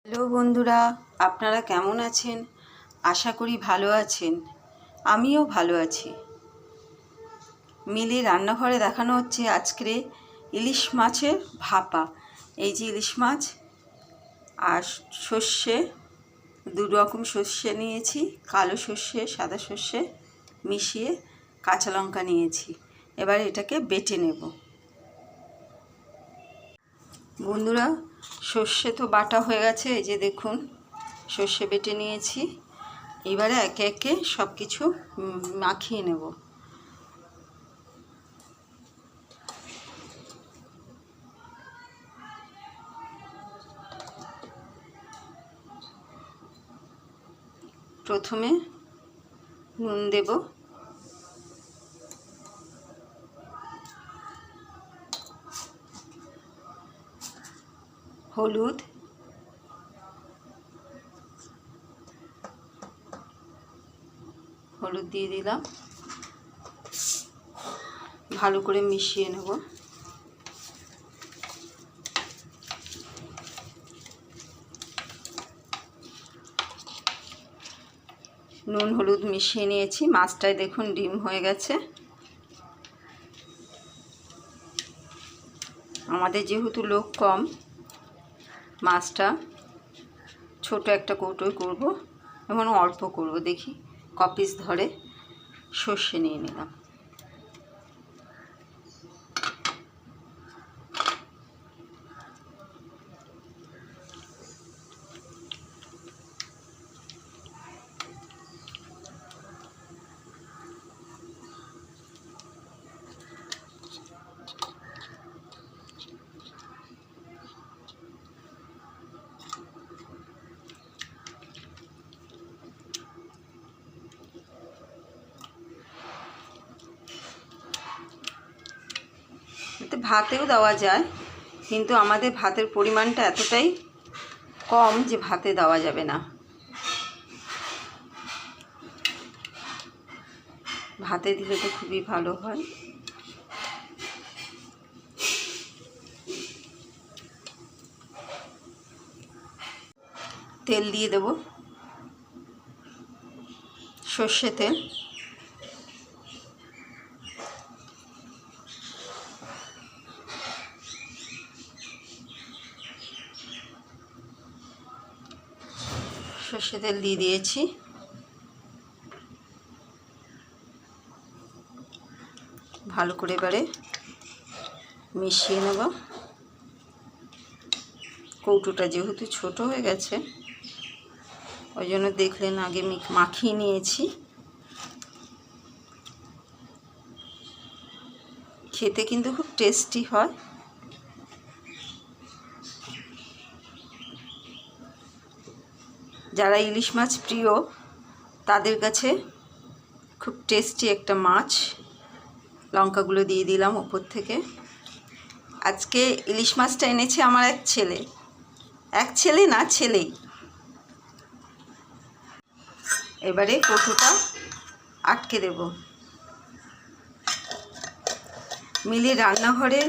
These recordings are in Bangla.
হ্যালো বন্ধুরা, আপনারা কেমন আছেন? আশা করি ভালো আছেন। আমিও ভালো আছি। মিলি রান্নাঘরে দেখানো হচ্ছে আজকে ইলিশ মাছের ভাপা। এই যে ইলিশ মাছ আর সর্ষে, দু রকম সর্ষে নিয়েছি, কালো সর্ষে সাদা সর্ষে মিশিয়ে কাঁচা লঙ্কা নিয়েছি। এবার এটাকে বেটে নেব। বন্ধুরা, সর্ষে তো বাটা হয়ে গেছে, এই যে দেখুন সর্ষে বেটে নিয়েছি। এবারে একে একে সব কিছু মাখিয়ে নেব। প্রথমে নুন দেব, হলুদ, হলুদ দিয়ে দিলাম, ভালো করে মিশিয়ে নেব। নুন হলুদ মিশিয়ে নিয়েছি। মাছটায় দেখুন ডিম হয়ে গেছে। আমাদের যেহেতু লোক কম, মাছটা ছোট একটা কৌটোয় করব এবং অল্প করব। দেখি ক পিস ধরে। সর্ষে নিয়ে নিলাম। এতে ভাতেও দেওয়া যায়, কিন্তু আমাদের ভাতের পরিমাণটা এতটাই কম যে ভাতে দেওয়া যাবে না। ভাতে দিলে তো খুবই ভালো হয়। তেল দিয়ে দেব, সর্ষে তেল। সর্ষে তেল দিয়ে দিয়েছি। ভালো করে এবারে মিশিয়ে নেব। কৌটোটা যেহেতু ছোট হয়ে গেছে, ওই জন্য দেখলেন আগে মাখিয়ে নিয়েছি। খেতে কিন্তু খুব টেস্টি হয়। যারা ইলিশ মাছ প্রিয় তাদের কাছে খুব টেস্টি একটা মাছ। লঙ্কাগুলো দিয়ে দিলাম ওপর থেকে। আজকে ইলিশ মাছটা এনেছে আমার এক ছেলে না, ছেলেই। এবারে কৌটোটা আটকে দেব। মিলি রান্নাঘরে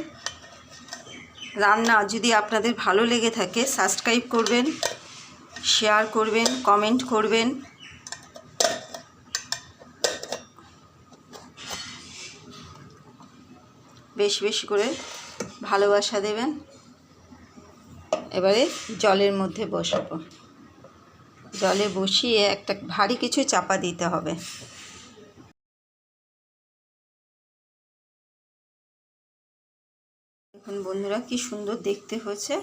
রান্না যদি আপনাদের ভালো লেগে থাকে, সাবস্ক্রাইব করবেন, শেয়ার করবেন, কমেন্ট করবেন। বেশি বেশি করে ভালোবাসা দেবেন। এবারে জলের মধ্যে বসাবো। জলে বসিয়ে একটা ভারী কিছু চাপা দিতে হবে। দেখুন বন্ধুরা, কি সুন্দর দেখতে হয়েছে।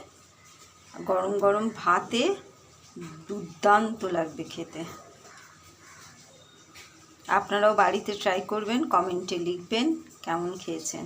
গরম গরম ভাতে দুর্দান্ত লাগবে খেতে। আপনারাও বাড়িতে ট্রাই করবেন, কমেন্টে লিখবেন কেমন খেয়েছেন।